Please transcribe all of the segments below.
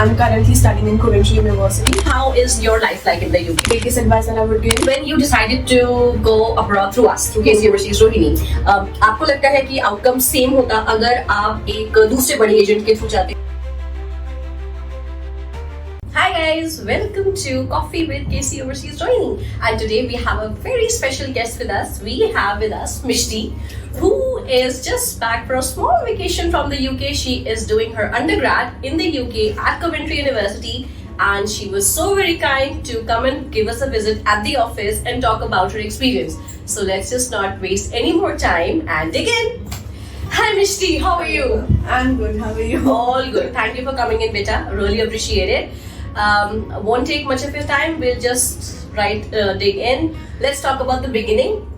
I'm currently studying in Coventry University. How is your life like in the UK? Biggest advice that I would give. When you decided to go abroad through us, through KC Overseas Rohini, आपको लगता है कि outcome same होता अगर आप एक दूसरे बड़े एजेंट के थ्रू जाते? Hi guys, welcome to Coffee with KC Overseas Rohini, and today we have a very special guest with us. We have with us Mishti, who is just back for a small vacation from the UK. She is doing her undergrad in the UK at Coventry University, and she was so very kind to come and give us a visit at the office and talk about her experience. So let's just not waste any more time and dig in. Hi Mishti, how are you? I'm good. How are you? All good. Thank you for coming in, beta. Really appreciate it. Won't take much of your time. We'll just dig in. Let's talk about the beginning.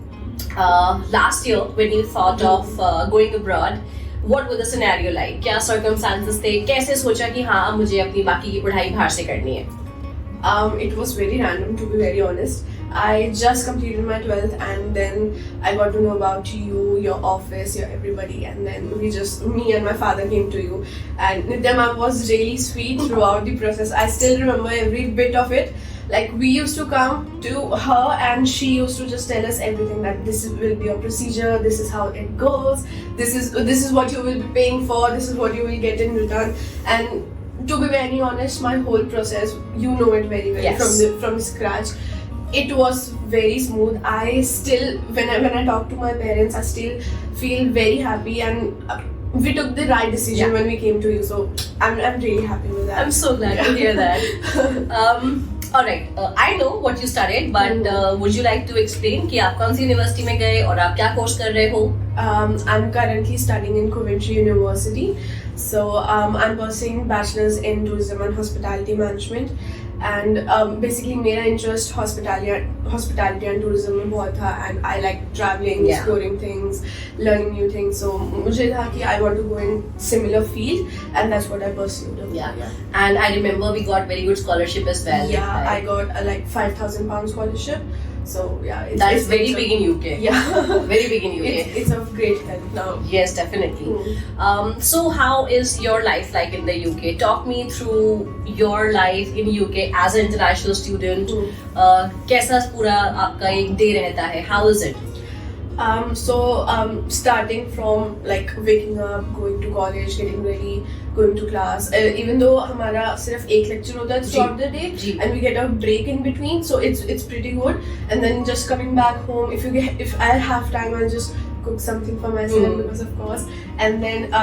Last year, when you thought of going abroad, what was the scenario like? क्या circumstances थे? कैसे सोचा कि हाँ मुझे अपनी बाकी की पढ़ाई बाहर से करनी है? It was very random, to be very honest. I just completed my 12th and then I got to know about you, your office, your everybody, and then me and my father came to you. And Nitya ma'am was really sweet throughout the process. I still remember every bit of it. Like, we used to come to her and she used to just tell us everything, that will be your procedure, this is how it goes, this is what you will be paying for, this is what you will get in return. And to be very honest, my whole process, you know it very well. Yes. from scratch. It was very smooth. I still, when I talk to my parents, I still feel very happy, and we took the right decision when we came to you. So I'm really happy with that. I'm so glad to hear that. Alright, I know what you studied, but would you like to explain कि आप कौन सी university में गए और आप क्या course कर रहे हो? I'm currently studying in Coventry University. So I'm pursuing bachelor's in tourism and hospitality management. And basically मेरा interest hospitality and tourism में बहुत था, and I like traveling, exploring things, learning new things. So मुझे था कि I want to go in similar field, and that's what I pursued. And I remember we got very good scholarship as well. Yeah, I got a like £5,000 scholarship. So yeah, it's very big in UK. Yeah, very big in UK. It's of great help now. Yes, definitely. So how is your life like in the UK? Talk me through your life in UK as an international student. कैसा पूरा आपका एक day रहता है? How is it? Starting from like waking up, going to college, getting ready, going to class. Even though हमारा सिर्फ एक lecture होता है throughout the day, and we get a break in between, so it's pretty good. And then just coming back home, if I have time, I'll just cook something for myself because of course. And then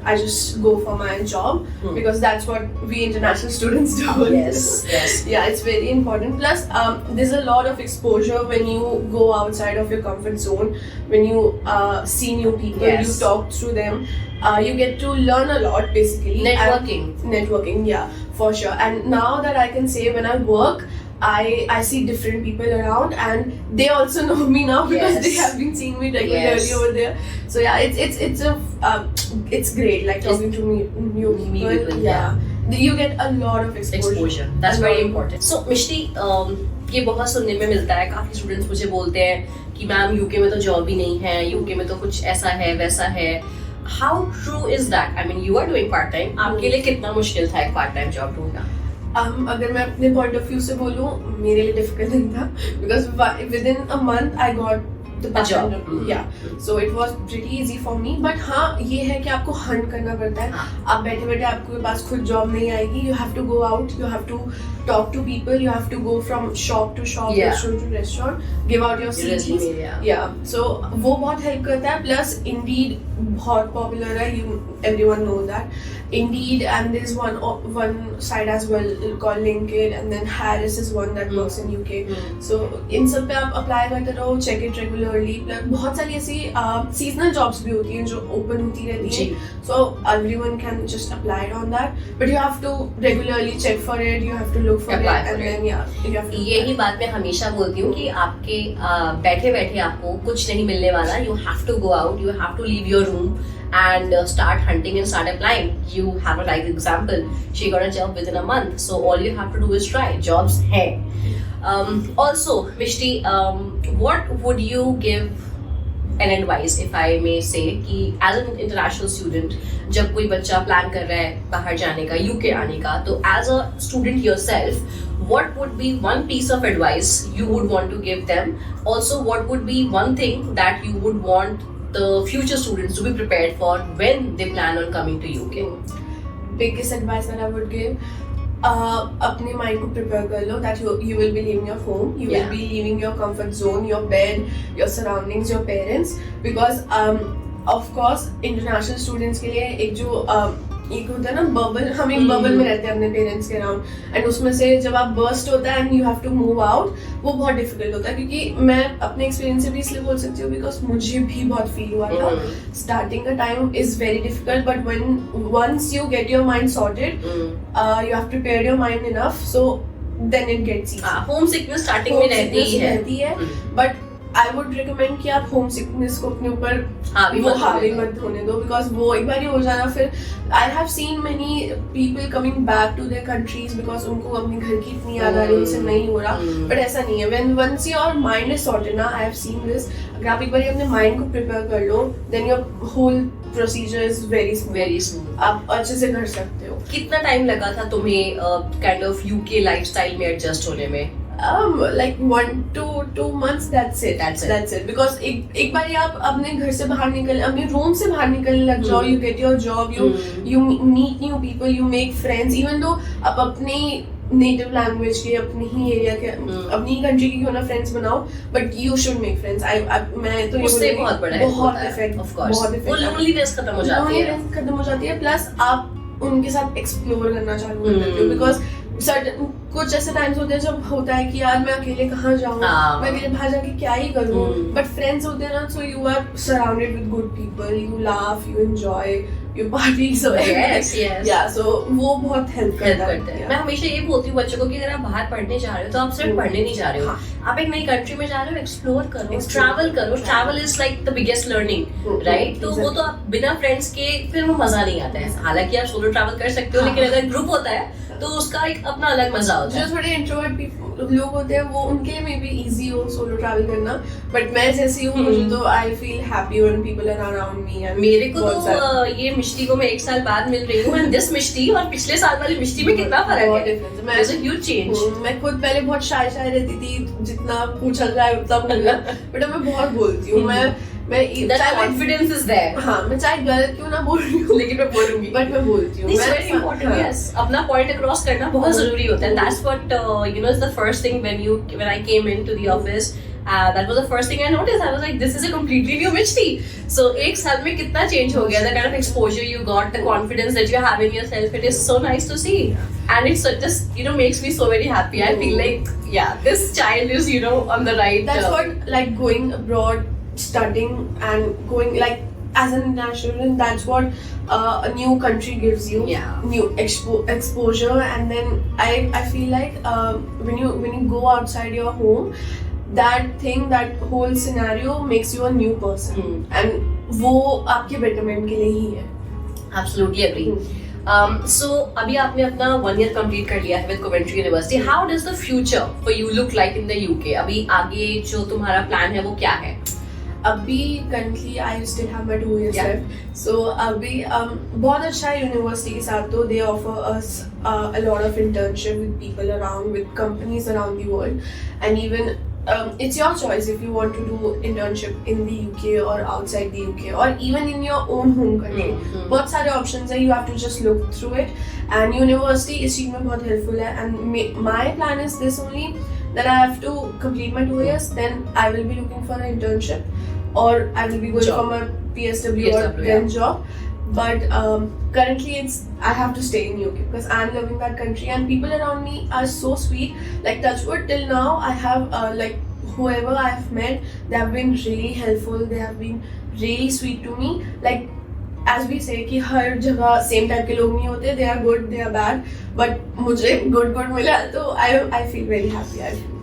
I just go for my job because that's what we international students do. Yes. Yeah, it's very important. Plus, there's a lot of exposure when you go outside of your comfort zone. When you see new people, you talk through them. You get to learn a lot, basically. Networking, yeah, for sure. And now that I can say, when I work, I see different people around, and they also know me now because they have been seeing me regularly over there. So yeah, it's great, like talking to new people. Yeah, you get a lot of exposure. That's very important. So Mishti, ये बहुत सुनने में मिलता है, काफी students मुझे बोलते हैं कि मैम यूके में तो जॉब ही नहीं है, यूके में तो कुछ ऐसा है वैसा है. How true is that? I mean, you are doing part time. आपके लिए कितना मुश्किल था एक पार्ट टाइम जॉब ढूंढना? अगर मैं अपने पॉइंट ऑफ व्यू से बोलूँ, मेरे लिए डिफिकल्ट नहीं था because within a month I got the job. Yeah, so it was pretty easy for me. But हाँ, ये है कि आपको हंट करना पड़ता है. आप बैठे बैठे आपके पास खुद जॉब नहीं आएगी. You have to go out, you have to talk to people, you have to go from shop to shop, restaurant to restaurant, give out your CVs. Yeah, so वो बहुत help करता है. Plus Indeed बहुत popular है, everyone know that. Indeed, and there's one site as well called LinkedIn, and then Harris is one that works in UK. So इन सब पे आप apply करते रहो, check it regularly. बहुत सारी ऐसी seasonal jobs भी होती हैं जो open होती रहती हैं. So everyone can just apply on that, but you have to regularly check for it. You have to look for it, and then you have to. यही बात मैं हमेशा बोलती हूँ कि आपके बैठे बैठे आपको कुछ नहीं मिलने वाला. You have to go out. You have to leave your room and start hunting and start applying. You have a like example. She got a job within a month. So all you have to do is try. Jobs hai. Also, Mishti, what would you give an advice if I may say कि as an international student जब कोई बच्चा plan कर रहा है बाहर जाने का, UK आने का, तो as a student yourself, what would be one piece of advice you would want to give them? Also, what would be one thing that you would want the future students to be prepared for when they plan on coming to UK? Biggest advice that I would give, अपने mind को prepare कर लो that you will be leaving your home, you will be leaving your comfort zone, your bed, your surroundings, your parents, because of course international students के लिए एक जो एक होता है ना बबल, हम एक बबल में रहते हैं अपने पेरेंट्स के अराउंड, एंड उसमें से जब आप बर्स्ट होता है and you have to move out, वो बहुत डिफिकल्ट होता है. क्योंकि मैं अपने एक्सपीरियंस से भी इसलिए बोल सकती हूँ बिकॉज मुझे भी बहुत फील हुआ था. स्टार्टिंग का time is very difficult, but when once you get your mind sorted, you have prepared your mind enough, so then it gets easy. Home sickness starting में रहती है, बट आई वुड रिकमेंड कि आप home sickness को अपने ऊपर वो हावी मत होने दो, बिकॉज वो एक बार ही हो जाना. फिर I have seen many people coming back to their countries because उनको अपने घर की इतनी याद आ रही है, उनसे नहीं हो रहा. बट ऐसा नहीं है. When once your mind is sorted ना, आई हैव सीन दिस, अगर आप एक बार अपने माइंड को प्रिपेयर कर लो, then your whole procedure is very smooth. आप अच्छे से कर सकते हो. कितना टाइम लगा था तुम्हें काइंड ऑफ यूके लाइफस्टाइल में एडजस्ट होने में? Like 1 to 2 months, that's it. Because एक बार आप अपने घर से बाहर निकल, अपने रूम से बाहर निकलने लग जाओ, you get your job, you meet new people, you make friends, even though आप अपनी नेटिव लैंग्वेज के, अपनी ही एरिया के, अपनी ही कंट्री की क्यों ना फ्रेंड्स बनाओ, but you should make friends. मैं तो उससे बहुत बड़ा बहुत इफेक्ट, वो लोनलीनेस खत्म हो जाती है. प्लस आप उनके साथ एक्सप्लोर करना चालू कर देते हो, बिकॉज कुछ ऐसे टाइम्स होते हैं जब होता है कि यार मैं अकेले कहाँ जाऊँ, मैं अकेले बाहर जाके क्या ही करूँ. बट फ्रेंड्स होते हैं ना, so you are surrounded with good people, you laugh, you enjoy, you party, so so वो बहुत हेल्प करता है. मैं हमेशा ये बोलती हूँ बच्चों को कि अगर आप बाहर पढ़ने जा रहे हो तो आप सिर्फ पढ़ने नहीं जा रहे हो, आप एक नई कंट्री में जा रहे हो, एक्सप्लोर करो, ट्रैवल करो. Travel is like the biggest learning, right? तो वो तो आप बिना फ्रेंड्स के फिर वो मजा नहीं आता है. हालांकि आप सोलो ट्रैवल कर सकते हो, लेकिन अगर ग्रुप होता है तो उसका एक अपना अलग मजा होता है. जो थोड़े इंट्रोवर्ट लोग होते हैं वो उनके लिए मे बी इजी हो सोलो ट्रैवल करना, बट मैं जैसी हूँ, मुझे तो I feel happy when people are around me. मेरे को तो ये मिष्टी को मैं 1 साल बाद मिल रही हूँ, एंड दिस मिष्टी और पिछले साल वाली मिष्टी में कितना फर्क है. There's a huge change. मैं खुद पहले बहुत शाय रहती थी, जितना पूछा जाए उतना बोलना, बट अब मैं बहुत बोलती हूँ. That confidence is there. हाँ, मैं चाहे गलत क्यों ना बोल रही हूँ, लेकिन मैं बोलूंगी, बट मैं बोलती हूँ. It's very important. Yes, अपना point across करना बहुत जरूरी होता है. That's what is the first thing when I came into the office. That was the first thing I noticed. I was like, this is a completely new Mishti. So 1 साल में कितना change हो गया. The kind of exposure you got, the confidence that you have in yourself, it is so nice to see. And it just makes me so very happy. I feel like, this child is on the right. That's what, like, going abroad, studying and going like as an international student, that's what a new country gives you. New exposure, and then I feel like when you go outside your home, that whole scenario makes you a new person. And वो आपके betterment के लिए ही है. Absolutely agree. So अभी आपने अपना 1 year complete कर लिया है with Coventry University. How does the future for you look like in the UK? अभी आगे जो तुम्हारा plan है वो क्या है? अभी currently I still have my 2 years left. So अभी बहुत अच्छा है यूनिवर्सिटी के साथ. तो they offer us a lot of internship with people around, with companies around the world, and even it's your choice if you want to do internship in the UK or outside the UK or even in your own home country. बहुत सारे options हैं, you have to just look through it. And university इस चीज़ में बहुत helpful है. And my plan is this only, that I have to complete my 2 years, then I will be looking for an internship, or I will be going for my PSW or then job. But currently I have to stay in UK because I'm loving that country and people around me are so sweet. Like touchwood, till now I have like whoever I have met, they have been really helpful. They have been really sweet to me. Like as we say कि हर जगह same type के लोग नहीं होते, they are good, they are bad, but मुझे good मिला तो I feel very happy.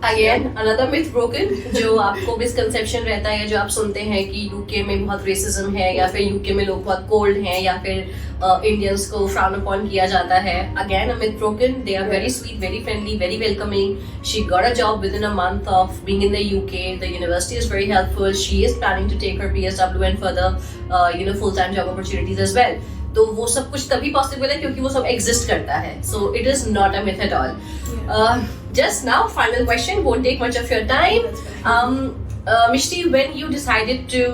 Again another myth broken, जो आपको मिसकंसेप्शन रहता है, जो आप सुनते हैं कि यूके में बहुत रेसिज्म है, या फिर यूके में लोग बहुत कोल्ड हैं, या फिर इंडियंस को फ्राउन अपॉन किया जाता है। Again a myth broken, they are very sweet, very friendly, very welcoming. She got a job within a month of being in the UK. The university is very helpful. She is planning to take her PSW and further full-time job opportunities as well. तो वो सब कुछ तभी possible है क्योंकि वो सब exist करता है. So it is not a myth at all. Just now, final question, won't take much of your time. Mishti, when you decided to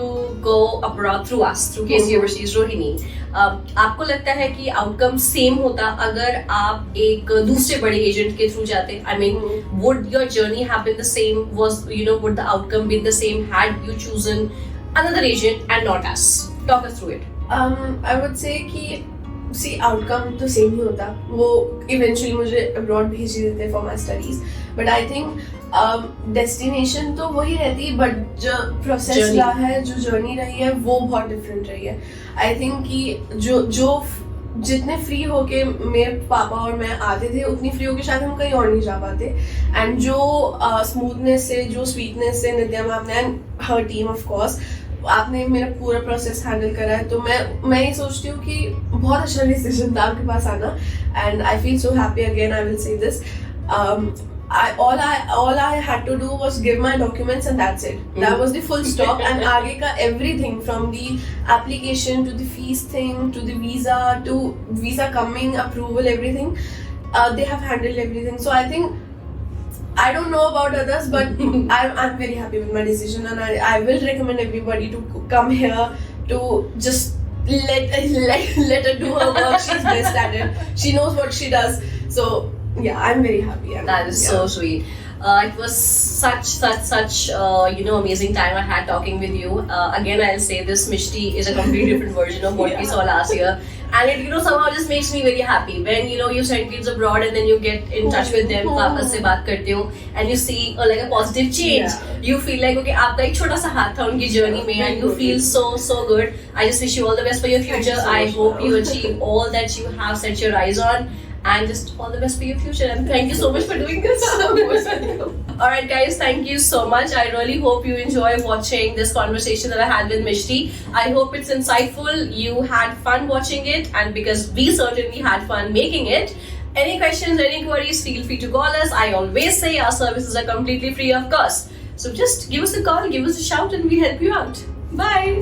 go abroad through us, through KC Overseas Rohini, आपको लगता है कि outcome same होता अगर आप एक दूसरे बड़े एजेंट के थ्रू जाते? I mean, would your journey have been the same? Would the outcome be the same had you chosen another agent and not us? Talk us through it. I would say कि outcome तो same ही होता, वो eventually मुझे abroad भेज ही देते for my studies, but I think destination तो वही रहती, बट जो प्रोसेस रहा है, जो जर्नी रही है, वो बहुत डिफरेंट रही है. आई थिंक कि जो जितने फ्री होके मेरे पापा और मैं आते थे, उतनी फ्री होके शायद हम कहीं और नहीं जा पाते. एंड जो स्मूथनेस से, जो स्वीटनेस से नित्या मैम ने and her team of course, आपने मेरा पूरा प्रोसेस हैंडल करा है, तो मैं ये सोचती हूँ कि बहुत अच्छा डिसीजन था आपके पास आना. And I feel so happy. Again I will say this, all I had to do was give my documents and that's it. That was the full stop. And आगे का everything from the application to the fees thing to the visa coming, approval, everything, they have handled everything. So I think, I don't know about others, but I'm very happy with my decision, and I will recommend everybody to come here to just let her do her work. She's best at it. She knows what she does. So yeah, I'm very happy. That is so sweet. It was such amazing time I had talking with you. Again, I'll say this, Mishti is a completely different version of what we saw last year. And it somehow just makes me very happy when you send kids abroad and then you get in touch with them, वापस से बात करते हो, and you see like a positive change. You feel like okay, आपका एक छोटा सा हाथ था उनकी journey में, and you feel so good. I just wish you all the best for your future. I hope you achieve all that you have set your eyes on. And just all the best for your future, and thank you so much for doing this. Alright guys, thank you so much. I really hope you enjoy watching this conversation that I had with Mishti. I hope it's insightful, you had fun watching it, and because we certainly had fun making it. Any questions, any queries, feel free to call us. I always say our services are completely free of cost. So just give us a call, give us a shout, and we'll help you out. Bye!